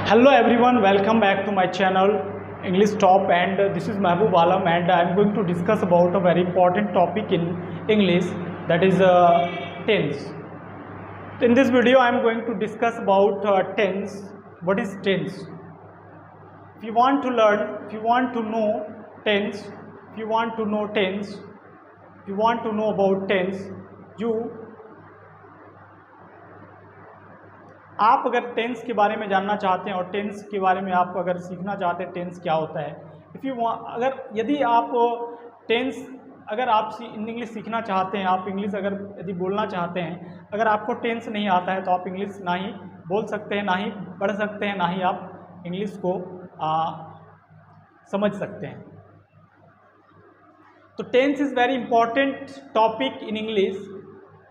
Hello everyone, welcome back to my channel English Top, and this is Mahbub Alam, and I am going to discuss about a very important topic in English, that is tense. In this video I am going to discuss about tense. What is tense? If you want to learn, if you want to know tense, if you want to know tense, if you want to know about tense, आप अगर tense के बारे में जानना चाहते हैं और tense के बारे में आप अगर सीखना चाहते हैं टेंस क्या होता है, यदि आप टेंस अगर आप इंग्लिश सीखना चाहते हैं, आप इंग्लिश अगर यदि बोलना चाहते हैं, अगर आपको टेंस नहीं आता है तो आप इंग्लिश ना ही बोल सकते हैं, ना ही पढ़ सकते हैं, ना ही आप इंग्लिश को समझ सकते हैं। तो tense is very important topic in English.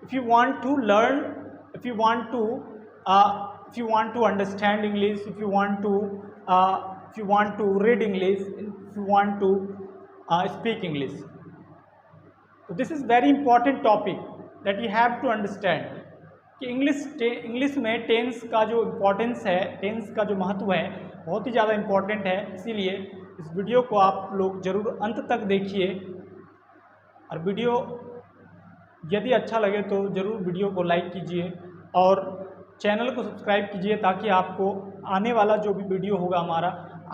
If you want to learn, if you want to understand English, if you want to read English, if you want to speak English, so this is very important topic that you have to understand कि English में tense का जो importance है, tense का जो महत्व है, बहुत ही ज़्यादा इम्पोर्टेंट है। इसीलिए इस वीडियो को आप लोग ज़रूर अंत तक देखिए, और वीडियो यदि अच्छा लगे तो ज़रूर वीडियो को लाइक कीजिए और चैनल को सब्सक्राइब कीजिए, ताकि आपको आने वाला जो भी वीडियो होगा हमारा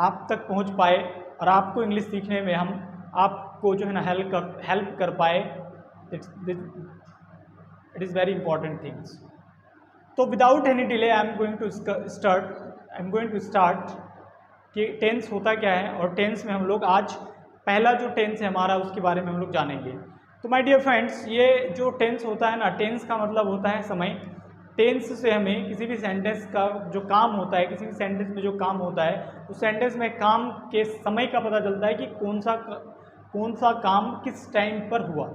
आप तक पहुंच पाए और आपको इंग्लिश सीखने में हम आपको जो है ना हेल्प कर पाए। It is very important things. तो without any delay I am going to start कि टेंस होता क्या है, और टेंस में हम लोग आज पहला जो टेंस है हमारा उसके बारे में हम लोग जानेंगे। तो माय डियर फ्रेंड्स, ये जो टेंस होता है ना, टेंस का मतलब होता है समय। टेंस से हमें किसी भी सेंटेंस का जो काम होता है, किसी भी सेंटेंस में जो काम होता है, उस सेंटेंस में काम के समय का पता चलता है कि कौन सा काम किस टाइम पर हुआ।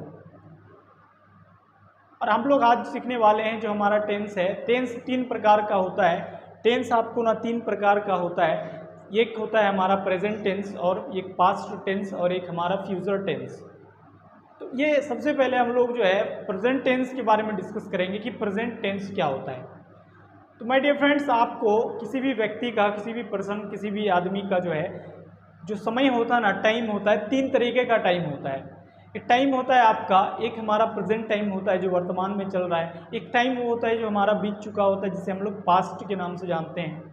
और हम लोग आज सीखने वाले हैं जो हमारा टेंस है। टेंस 3 प्रकार का होता है। टेंस आपको ना 3 प्रकार का होता है। एक होता है हमारा प्रेजेंट टेंस, और एक पास्ट टेंस, और एक हमारा फ्यूचर टेंस। तो ये सबसे पहले हम लोग जो है प्रेजेंट टेंस के बारे में डिस्कस करेंगे कि प्रेजेंट टेंस क्या होता है। तो माय डियर फ्रेंड्स, आपको किसी भी व्यक्ति का, किसी भी पर्सन, किसी भी आदमी का जो है जो समय होता है ना, टाइम होता है, 3 तरीके का टाइम होता है। एक टाइम होता है आपका, एक हमारा प्रेजेंट टाइम होता है जो वर्तमान में चल रहा है। एक टाइम वो होता है जो हमारा बीत चुका होता है, जिसे हम लोग पास्ट के नाम से जानते हैं।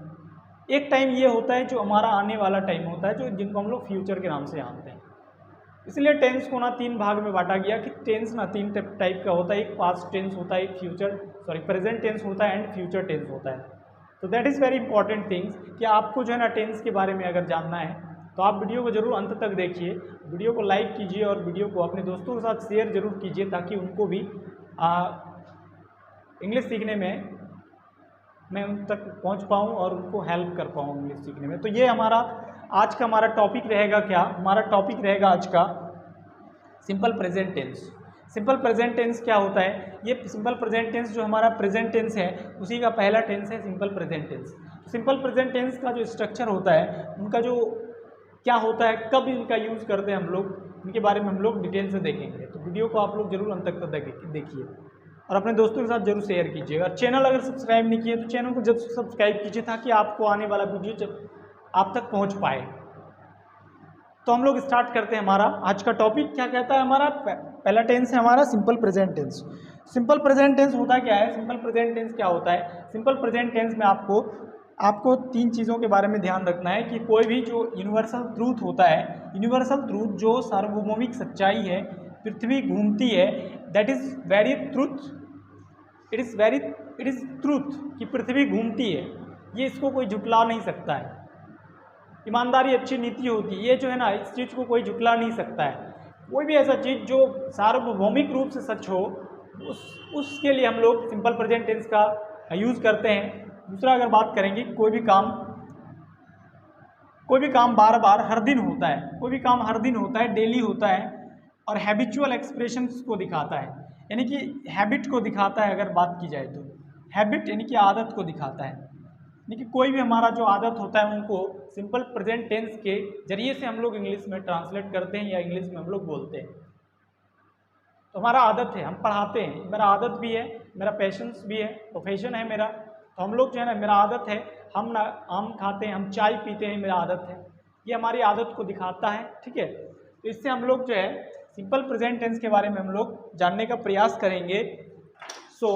एक टाइम ये होता है जो हमारा आने वाला टाइम होता है, जिनको हम लोग फ्यूचर के नाम से जानते हैं। इसलिए टेंस को ना 3 भाग में बांटा गया कि टेंस ना 3 टाइप का होता है। एक पास्ट टेंस होता है, एक प्रेजेंट टेंस होता है, एंड फ्यूचर टेंस होता है। तो that is very important things कि आपको जो है ना टेंस के बारे में अगर जानना है तो आप वीडियो को ज़रूर अंत तक देखिए, वीडियो को लाइक कीजिए और वीडियो को अपने दोस्तों के साथ शेयर ज़रूर कीजिए, ताकि उनको भी इंग्लिश सीखने में मैं उन तक पहुंच पाऊं और उनको हेल्प कर पाऊं इंग्लिश सीखने में। तो ये आज का हमारा टॉपिक रहेगा। क्या हमारा टॉपिक रहेगा आज का? Simple present tense. Simple present tense क्या होता है? ये सिंपल प्रेजेंट टेंस जो हमारा प्रेजेंट टेंस है, उसी का पहला टेंस है simple present tense. Simple present tense का जो स्ट्रक्चर होता है, उनका जो क्या होता है, कब इनका यूज़ करते हैं हम लोग, इनके बारे में हम लोग डिटेल से देखेंगे। तो वीडियो को आप लोग जरूर अंत तक देखिए और अपने दोस्तों के साथ जरूर शेयर कीजिएगा। चैनल अगर सब्सक्राइब नहीं किए तो चैनल को जरूर सब्सक्राइब कीजिए, ताकि आपको आने वाला वीडियो जब आप तक पहुंच पाए। तो हम लोग स्टार्ट करते हैं। हमारा आज का टॉपिक क्या कहता है? हमारा पहला टेंस है हमारा simple present tense. Simple present tense होता क्या है? सिंपल प्रेजेंट टेंस क्या होता है? सिंपल प्रेजेंट टेंस में आपको 3 चीज़ों के बारे में ध्यान रखना है कि कोई भी जो यूनिवर्सल ट्रूथ होता है, यूनिवर्सल ट्रूथ जो सार्वभौमिक सच्चाई है, पृथ्वी घूमती है, that is very truth. It is truth कि पृथ्वी घूमती है, ये इसको कोई झुटला नहीं सकता है। ईमानदारी अच्छी नीति होती है, ये जो है ना, इस चीज़ को कोई झुटला नहीं सकता है। कोई भी ऐसा चीज़ जो सार्वभौमिक रूप से सच हो, उसके लिए हम लोग सिंपल प्रेजेंट टेंस का यूज़ करते हैं। दूसरा अगर बात करेंगे, कोई भी काम बार बार हर दिन होता है, कोई भी काम हर दिन होता है, डेली होता है, और हैबिचुअल एक्सप्रेशंस को दिखाता है, यानी कि हैबिट को दिखाता है। अगर बात की जाए तो हैबिट यानी कि आदत को दिखाता है, यानी कि कोई भी हमारा जो आदत होता है उनको सिंपल प्रेजेंट टेंस के जरिए से हम लोग इंग्लिश में ट्रांसलेट करते हैं या इंग्लिश में हम लोग बोलते हैं। तो हमारा आदत है, हम पढ़ाते हैं, मेरा आदत भी है, मेरा पैशंस भी है, प्रोफेशन है मेरा। तो हम लोग जो है ना, मेरा आदत है हम ना आम खाते हैं, हम चाय पीते हैं, मेरा आदत है, ये हमारी आदत को दिखाता है। ठीक है, तो इससे हम लोग जो है सिंपल प्रेजेंट टेंस के बारे में हम लोग जानने का प्रयास करेंगे। सो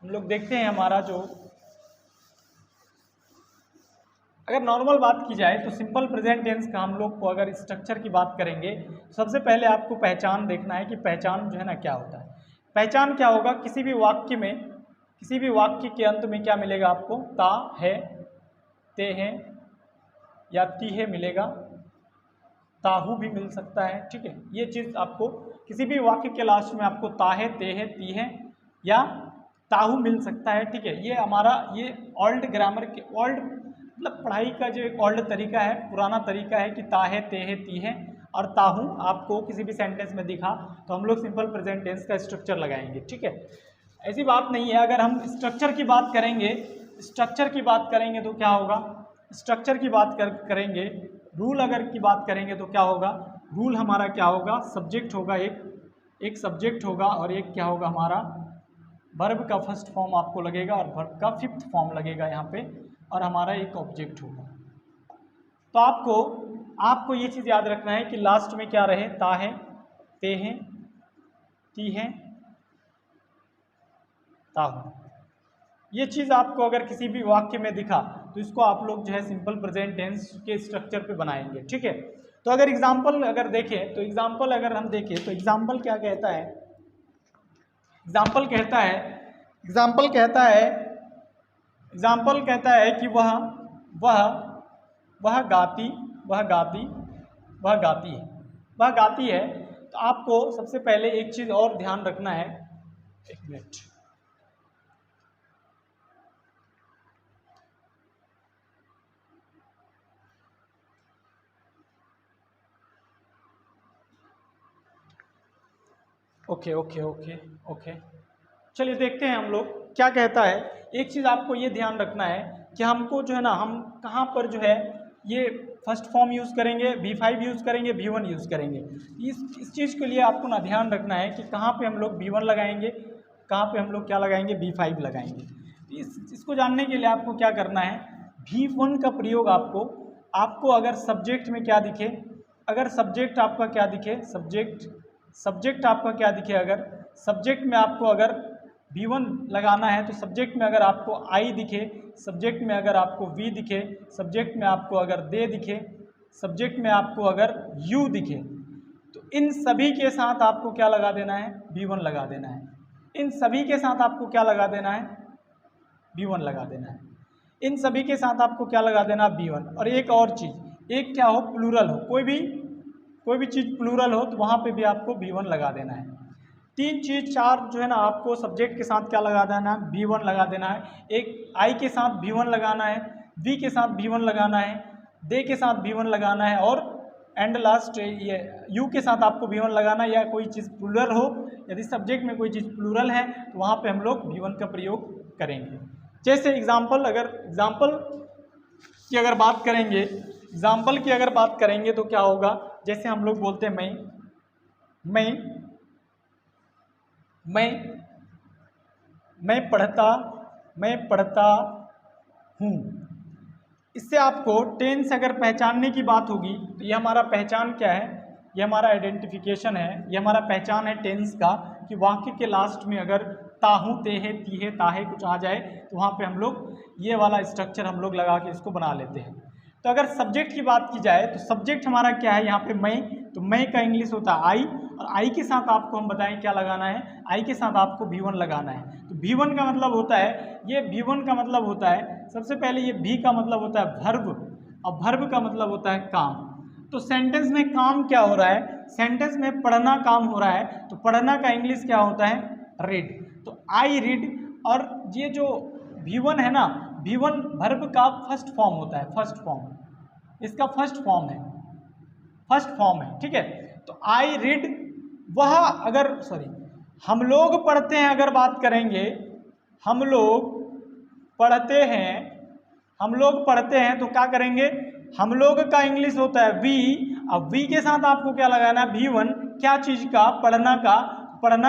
हम लोग देखते हैं हमारा जो, अगर नॉर्मल बात की जाए तो सिंपल प्रेजेंट टेंस का हम लोग को अगर स्ट्रक्चर की बात करेंगे तो सबसे पहले आपको पहचान देखना है कि पहचान जो है ना क्या होता है। पहचान क्या होगा, किसी भी वाक्य में, किसी भी वाक्य के अंत में क्या मिलेगा आपको, ता है, ते हैं या ती है मिलेगा, ताहू भी मिल सकता है। ठीक है, ये चीज़ आपको किसी भी वाक्य के लास्ट में आपको ता है, ते है, ती है या ताहू मिल सकता है। ठीक है, ये हमारा ये ओल्ड ग्रामर के, ओल्ड मतलब पढ़ाई का जो एक ओल्ड तरीका है, पुराना तरीका है कि ता है, ते है, ती है और ताहू आपको किसी भी सेंटेंस में दिखा तो हम लोग सिंपल प्रेजेंट टेंस का स्ट्रक्चर लगाएंगे। ठीक है, ऐसी बात नहीं है। अगर हम स्ट्रक्चर की बात करेंगे, स्ट्रक्चर की बात करेंगे तो क्या होगा, स्ट्रक्चर की बात करेंगे, रूल अगर की बात करेंगे तो क्या होगा, रूल हमारा क्या होगा, सब्जेक्ट होगा, एक सब्जेक्ट होगा और एक क्या होगा हमारा वर्ब का फर्स्ट फॉर्म आपको लगेगा और वर्ब का फिफ्थ फॉर्म लगेगा यहाँ पे, और हमारा एक ऑब्जेक्ट होगा। तो आपको ये चीज़ याद रखना है कि लास्ट में क्या रहे, ता है, ते हैं, ती है, ताहू। ये चीज़ आपको अगर किसी भी वाक्य में दिखा तो इसको आप लोग जो है सिंपल प्रेजेंट टेंस के स्ट्रक्चर पे बनाएंगे। ठीक है, तो अगर एग्जाम्पल अगर देखें तो एग्जाम्पल अगर हम देखें तो एग्जाम्पल क्या कहता है, एग्जाम्पल कहता है, एग्जाम्पल कहता है, एग्जाम्पल कहता है कि वह गाती, वह गाती, वह गाती है, वह गाती है। तो आपको सबसे पहले एक चीज़ और ध्यान रखना है, एक minute, okay okay okay okay, चलिए देखते हैं हम लोग क्या कहता है। एक चीज़ आपको ये ध्यान रखना है कि हमको जो है ना, हम कहाँ पर जो है ये फर्स्ट फॉर्म यूज़ करेंगे, V5 यूज़ करेंगे, V1 यूज़ करेंगे। इस चीज़ के लिए आपको ना ध्यान रखना है कि कहाँ पे हम लोग V1 लगाएंगे, कहाँ पे हम लोग क्या लगाएंगे, V5 लगाएंगे। इसको जानने के लिए आपको क्या करना है, V1 का प्रयोग आपको अगर सब्जेक्ट में क्या दिखे, अगर सब्जेक्ट आपका क्या दिखे, सब्जेक्ट आपका क्या दिखे, अगर सब्जेक्ट में आपको अगर V1 लगाना है तो सब्जेक्ट में अगर आपको I दिखे, सब्जेक्ट में अगर आपको V दिखे, सब्जेक्ट में आपको अगर दे दिखे, सब्जेक्ट में आपको अगर U दिखे, तो इन सभी के साथ आपको क्या लगा देना है, V1 लगा देना है। इन सभी के साथ आपको क्या लगा देना है, V1 लगा देना है। इन सभी के साथ आपको क्या लगा देना, V1। और एक और चीज़, एक क्या हो, प्लूरल हो, कोई भी चीज़ प्लूरल हो तो वहाँ पे भी आपको V1 लगा देना है। तीन चीज़, चार जो है ना, आपको सब्जेक्ट के साथ क्या लगा देना है, V1 लगा देना है। एक I के साथ V1 लगाना है, V के साथ V1 लगाना है, दे के साथ V1 लगाना है और एंड लास्ट ये U के साथ आपको V1 लगाना है। या कोई चीज़ प्लूरल हो, यदि सब्जेक्ट में कोई चीज़ प्लूरल है तो वहाँ पे हम लोग V1 का प्रयोग करेंगे। जैसे एग्जाम्पल, अगर एग्जाम्पल की अगर बात करेंगे, एग्जाम्पल की अगर बात करेंगे तो क्या होगा, जैसे हम लोग बोलते हैं मैं पढ़ता हूँ। इससे आपको टेंस अगर पहचानने की बात होगी तो ये हमारा पहचान क्या है, ये हमारा आइडेंटिफिकेशन है, ये हमारा पहचान है टेंस का, कि वाक्य के लास्ट में अगर ताहू, ते है, ती है, ताहे कुछ आ जाए तो वहाँ पे हम लोग ये वाला स्ट्रक्चर हम लोग लगा के इसको बना लेते हैं। तो अगर सब्जेक्ट की बात की जाए तो सब्जेक्ट हमारा क्या है यहाँ पे, तो मैं का इंग्लिश होता है आई, और आई के साथ आपको हम बताएं क्या लगाना है, आई के साथ आपको V1 लगाना है। तो V1 का मतलब होता है, ये V1 का मतलब होता है, सबसे पहले ये V का मतलब होता है वर्ब, और वर्ब का मतलब होता है काम। तो सेंटेंस में काम क्या हो रहा है, सेंटेंस में पढ़ना काम हो रहा है, तो पढ़ना का इंग्लिश क्या होता है, रीड। तो आई रीड, और ये जो V1 है ना, V1 वर्ब का फर्स्ट फॉर्म होता है, फर्स्ट फॉर्म, इसका फर्स्ट फॉर्म है, ठीक है। तो आई रीड, वह अगर हम लोग पढ़ते हैं, अगर बात करेंगे हम लोग पढ़ते हैं तो क्या करेंगे, हम लोग का इंग्लिश होता है वी, अब वी के साथ आपको क्या लगाना है, V1, क्या चीज़ का, पढ़ना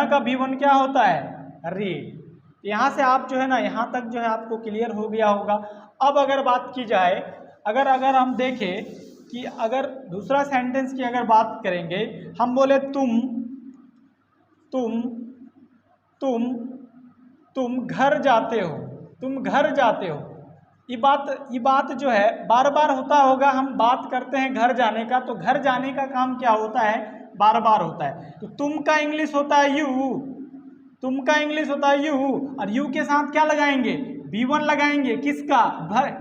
का V1 क्या होता है, रीड। यहाँ से आप जो है ना यहाँ तक जो है आपको क्लियर हो गया होगा। अब अगर बात की जाए, अगर हम देखें कि अगर दूसरा सेंटेंस की अगर बात करेंगे, हम बोले तुम घर जाते हो, तुम घर जाते हो। ये बात जो है बार बार होता होगा। हम बात करते हैं घर जाने का, तो घर जाने का काम क्या होता है, बार बार होता है। तो तुम का इंग्लिश होता है यू, तुम का इंग्लिश होता है यू, और यू के साथ क्या लगाएंगे, V1 लगाएंगे। किसका,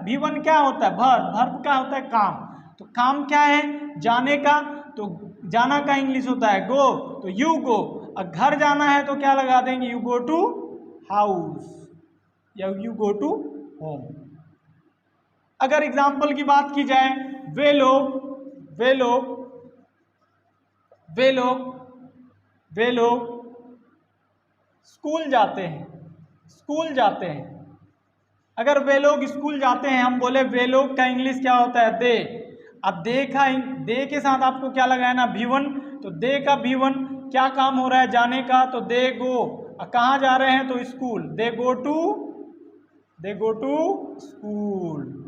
V1 क्या होता है, वर्ब क्या होता है, काम। तो काम क्या है, जाने का, तो जाना का इंग्लिश होता है गो, तो यू गो। और घर जाना है तो क्या लगा देंगे, यू गो टू हाउस या यू गो टू होम। अगर एग्जाम्पल की बात की जाए, वे लोग स्कूल जाते हैं। अगर वे लोग स्कूल जाते हैं, हम बोले वे लोग का इंग्लिश क्या होता है, दे। अब दे के साथ आपको क्या लगाना, V1, तो दे का V1 क्या काम हो रहा है, जाने का, तो दे गो। कहाँ जा रहे हैं, तो school, they go to school.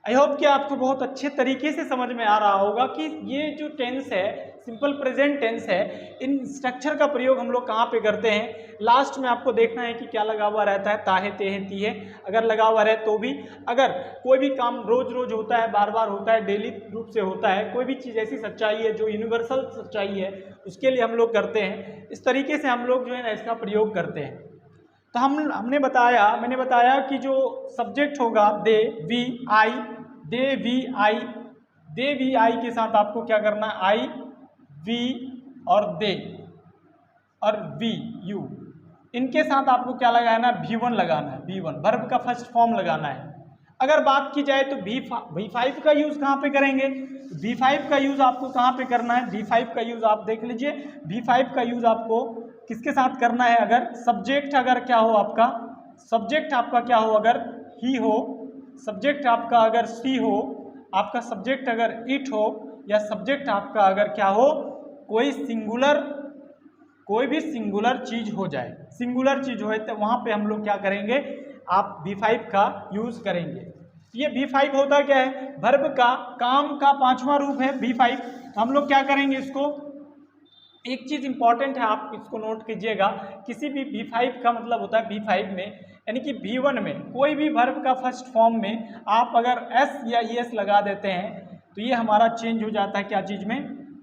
I hope कि आपको बहुत अच्छे तरीके से समझ में आ रहा होगा कि ये जो टेंस है, सिंपल प्रेजेंट टेंस है, इन स्ट्रक्चर का प्रयोग हम लोग कहाँ पे करते हैं। लास्ट में आपको देखना है कि क्या लगा हुआ रहता है, ताहे तेहे तीहे, अगर लगा हुआ रहे तो भी। अगर कोई भी काम रोज रोज होता है, बार बार होता है, डेली रूप से होता है, कोई भी चीज़ ऐसी सच्चाई है जो यूनिवर्सल सच्चाई है, उसके लिए हम लोग करते हैं। इस तरीके से हम लोग जो है ना इसका प्रयोग करते हैं। तो मैंने बताया कि जो सब्जेक्ट होगा दे वी आई के साथ आपको क्या करना है, आई वी और दे और वी यू, इनके साथ आपको क्या लगाना है, V1 लगाना है, V1 वर्ब का फर्स्ट फॉर्म लगाना है। अगर बात की जाए तो V5 का यूज़ कहाँ पे करेंगे, V5 का यूज़ आपको कहाँ पे करना है, V5 का यूज़ आप देख लीजिए। V5 का यूज़ आपको किसके साथ करना है, अगर सब्जेक्ट अगर क्या हो आपका, सब्जेक्ट आपका क्या हो, अगर ही हो, सब्जेक्ट आपका अगर सी हो, आपका सब्जेक्ट अगर इट हो, या सब्जेक्ट आपका अगर क्या हो, कोई भी सिंगुलर चीज हो जाए, सिंगुलर चीज हो तो वहाँ पे हम लोग क्या करेंगे, आप V5 का यूज़ करेंगे। ये V5 होता क्या है, वर्ब का काम का पांचवा रूप है V5। हम लोग क्या करेंगे इसको, एक चीज़ इंपॉर्टेंट है, आप इसको नोट कीजिएगा। किसी भी V5 का मतलब होता है V5 में, यानी कि V1 में कोई भी वर्ब का फर्स्ट फॉर्म में आप अगर S या ES लगा देते हैं तो ये हमारा चेंज हो जाता है, क्या चीज़ में,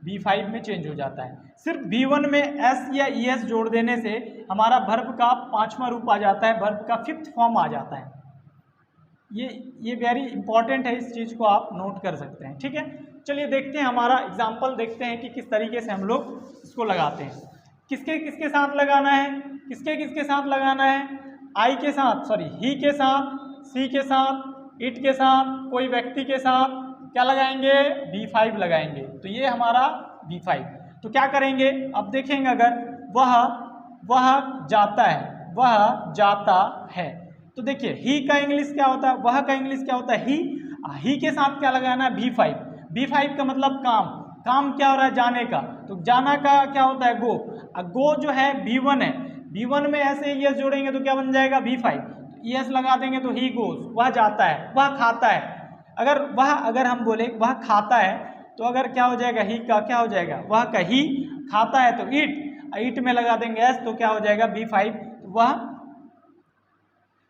V5 में चेंज हो जाता है। सिर्फ V1 में S या ES जोड़ देने से हमारा वर्ब का पांचवा रूप आ जाता है, वर्ब का फिफ्थ फॉर्म आ जाता है। ये वेरी इंपॉर्टेंट है, इस चीज़ को आप नोट कर सकते हैं, ठीक है। चलिए देखते हैं, हमारा एग्जाम्पल देखते हैं कि किस तरीके से हम लोग इसको लगाते हैं। किसके किसके साथ लगाना है, किसके साथ लगाना है, आई के साथ, सॉरी ही के साथ, सी के साथ, इट के साथ, कोई व्यक्ति के साथ क्या लगाएंगे, V5 लगाएंगे। तो ये हमारा V5। तो क्या करेंगे, अब देखेंगे, अगर वह जाता है, तो देखिए ही का इंग्लिश क्या होता है, वह का इंग्लिश क्या होता है, ही के साथ क्या लगाना है, V5 का मतलब काम क्या हो रहा है, जाने का, तो जाना का क्या होता है, गो जो है V1 है, V1 में ऐसे ES जोड़ेंगे तो क्या बन जाएगा, V5, ES लगा देंगे तो ही गोज, वह जाता है, वह खाता है। अगर हम बोले वह खाता है तो अगर क्या हो जाएगा, ही का क्या हो जाएगा, वह का ही, खाता है तो इट में लगा देंगे S, तो क्या हो जाएगा V5, तो वह।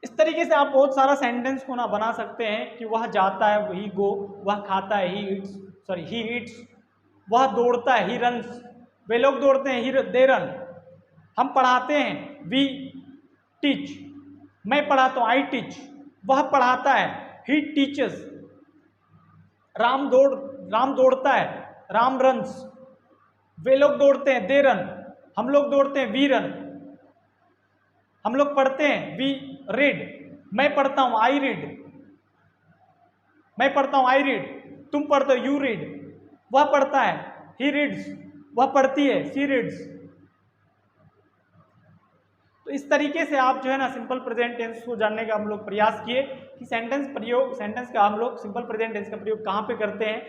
इस तरीके से आप बहुत सारा सेंटेंस को ना बना सकते हैं कि वह जाता है, वही गो, वह खाता है, ही इट्स, वह दौड़ता है, ही रन्स, वे लोग दौड़ते हैं, दे रन, हम पढ़ाते हैं, वी टीच, मैं पढ़ाता हूँ, आई टीच, वह पढ़ाता है, ही टीचेस, राम दौड़ता है, राम रन्स, वे लोग दौड़ते हैं, दे रन, हम लोग दौड़ते हैं, वी रन, हम लोग पढ़ते हैं, वी रीड, मैं पढ़ता हूँ, आई रीड, मैं पढ़ता हूँ, आई रीड, तुम पढ़ते हो, यू रीड, वह पढ़ता है, ही रीड्स, वह पढ़ती है, सी रीड्स। तो इस तरीके से आप जो है ना सिंपल प्रेजेंट टेंस को जानने का हम लोग प्रयास किए कि सेंटेंस का हम लोग सिंपल प्रेजेंट टेंस का प्रयोग कहाँ पे करते हैं,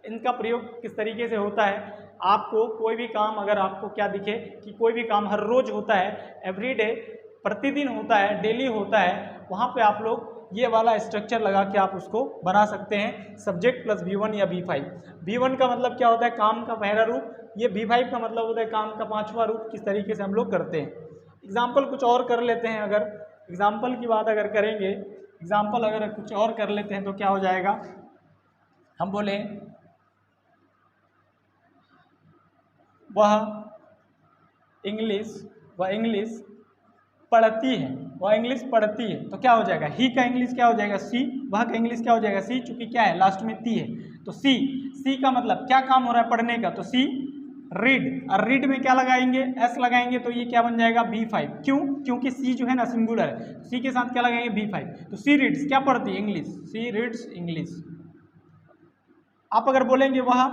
इनका प्रयोग किस तरीके से होता है। आपको कोई भी काम अगर आपको क्या दिखे कि कोई भी काम हर रोज होता है, एवरीडे, प्रतिदिन होता है, डेली होता है, वहाँ पे आप लोग ये वाला स्ट्रक्चर लगा के आप उसको बना सकते हैं, सब्जेक्ट प्लस V1 या V5। V1 का मतलब क्या होता है, काम का पहला रूप, ये V5 का मतलब होता है काम का पांचवा रूप। किस तरीके से हम लोग करते हैं, एग्जाम्पल कुछ और कर लेते हैं। अगर एग्जाम्पल की बात अगर करेंगे, एग्जाम्पल अगर कुछ और कर लेते हैं तो क्या हो जाएगा, हम बोले वह इंग्लिश पढ़ती है, वह इंग्लिश पढ़ती है, तो क्या हो जाएगा, ही का इंग्लिश क्या हो जाएगा सी, वह का इंग्लिश क्या हो जाएगा सी, चूंकि क्या है लास्ट में ती है तो सी का मतलब क्या काम हो रहा है पढ़ने का, तो सी रीड, और रीड में क्या लगाएंगे, एस लगाएंगे, तो ये क्या बन जाएगा V5। क्यों, क्योंकि सी जो है ना सिंगुलर है, सी के साथ क्या लगाएंगे V5, तो सी रीड्स क्या पढ़ती है इंग्लिश, सी रीड्स इंग्लिश। आप अगर बोलेंगे वह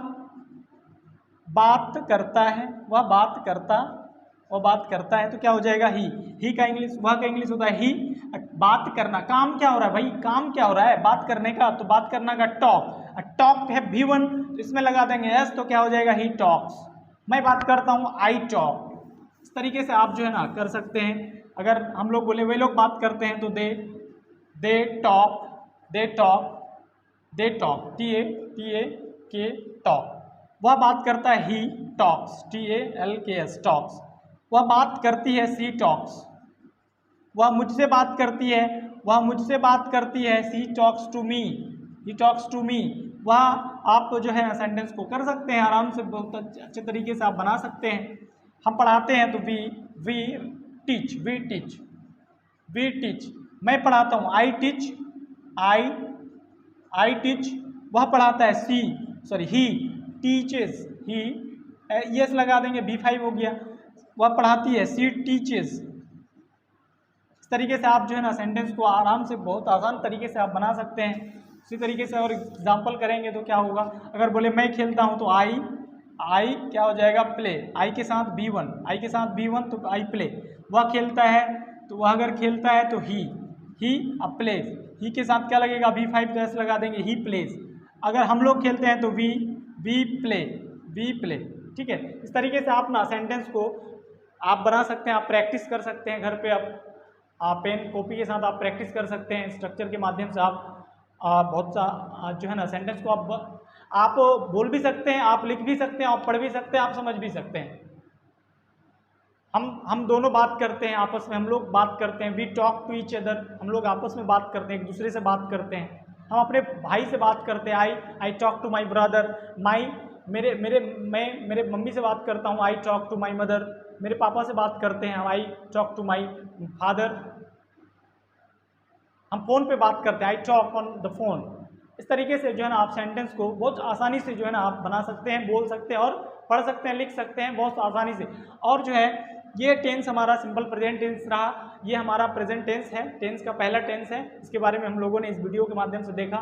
बात करता है, वह बात करता है, तो क्या हो जाएगा ही का इंग्लिश, वह का इंग्लिश होता है ही। बात करना, काम क्या हो रहा है भाई, काम क्या हो रहा है बात करने का, तो बात करना का टॉक, टॉक है V1, तो इसमें लगा देंगे एस, तो क्या हो जाएगा ही टॉक्स। मैं बात करता हूँ आई टॉक। इस तरीके से आप जो है ना कर सकते हैं। अगर हम लोग बोले वे लोग बात करते हैं तो दे टॉक TAK टॉक। वह बात करता है ही टॉक्स, TALKS टॉक्स। वह बात करती है सी टॉक्स। वह मुझसे बात करती है she talks to me, he talks to me. वह आप जो है सेंटेंस को कर सकते हैं आराम से, बहुत अच्छे तरीके से आप बना सकते हैं। हम पढ़ाते हैं तो वी टीच, मैं पढ़ाता हूँ आई टीच, वह पढ़ाता है ही टीचेस, ही यस लगा देंगे V5 हो गया, वह पढ़ाती है सी टीचेस। इस तरीके से आप जो है ना सेंटेंस को आराम से बहुत आसान तरीके से आप बना सकते हैं। इसी तरीके से और एग्जाम्पल करेंगे तो क्या होगा, अगर बोले मैं खेलता हूँ तो आई क्या हो जाएगा प्ले, आई के साथ B1 तो आई प्ले। वह खेलता है, तो वह अगर खेलता है तो ही प्लेज, ही के साथ क्या लगेगा V5 तो एस लगा देंगे ही प्लेज। अगर हम लोग खेलते हैं तो वी प्ले, ठीक है। इस तरीके से आप ना सेंटेंस को आप बना सकते हैं, आप प्रैक्टिस कर सकते हैं घर पे। आप पेन कॉपी के साथ आप प्रैक्टिस कर सकते हैं, स्ट्रक्चर के माध्यम से आप बहुत सा जो है ना सेंटेंस को आप बोल भी सकते हैं, आप लिख भी सकते हैं, आप पढ़ भी सकते हैं, आप समझ भी सकते हैं। हम दोनों बात करते हैं आपस में, हम लोग बात करते हैं, we talk to each other, हम लोग आपस में बात करते हैं, एक दूसरे से बात करते हैं। हम अपने भाई से बात करते हैं, I talk to my brother, मैं मेरे मम्मी से बात करता हूँ, I talk to my mother. मेरे पापा से बात करते हैं, I talk to my father. हम फ़ोन पे बात करते हैं, I talk on the phone. इस तरीके से जो है ना आप सेंटेंस को बहुत आसानी से जो है ना आप बना सकते हैं, बोल सकते हैं और पढ़ सकते हैं, लिख सकते हैं बहुत आसानी से। और जो है ये टेंस हमारा सिंपल प्रेजेंट टेंस रहा, ये हमारा प्रेजेंट टेंस है, टेंस का पहला टेंस है। इसके बारे में हम लोगों ने इस वीडियो के माध्यम से देखा,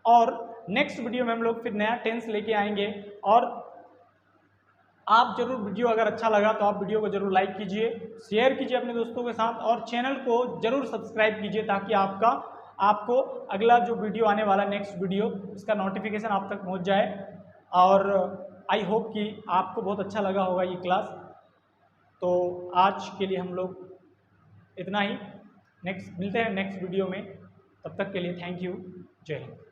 और नेक्स्ट वीडियो में हम लोग फिर नया टेंस लेके आएंगे। और आप जरूर वीडियो अगर अच्छा लगा तो आप वीडियो को जरूर लाइक कीजिए, शेयर कीजिए अपने दोस्तों के साथ, और चैनल को जरूर सब्सक्राइब कीजिए ताकि आपको अगला जो वीडियो आने वाला नेक्स्ट वीडियो उसका नोटिफिकेशन आप तक पहुंच जाए। और आई होप कि आपको बहुत अच्छा लगा होगा ये क्लास। तो आज के लिए हम लोग इतना ही, मिलते हैं नेक्स्ट वीडियो में। तब तक के लिए थैंक यू, जय हिंद।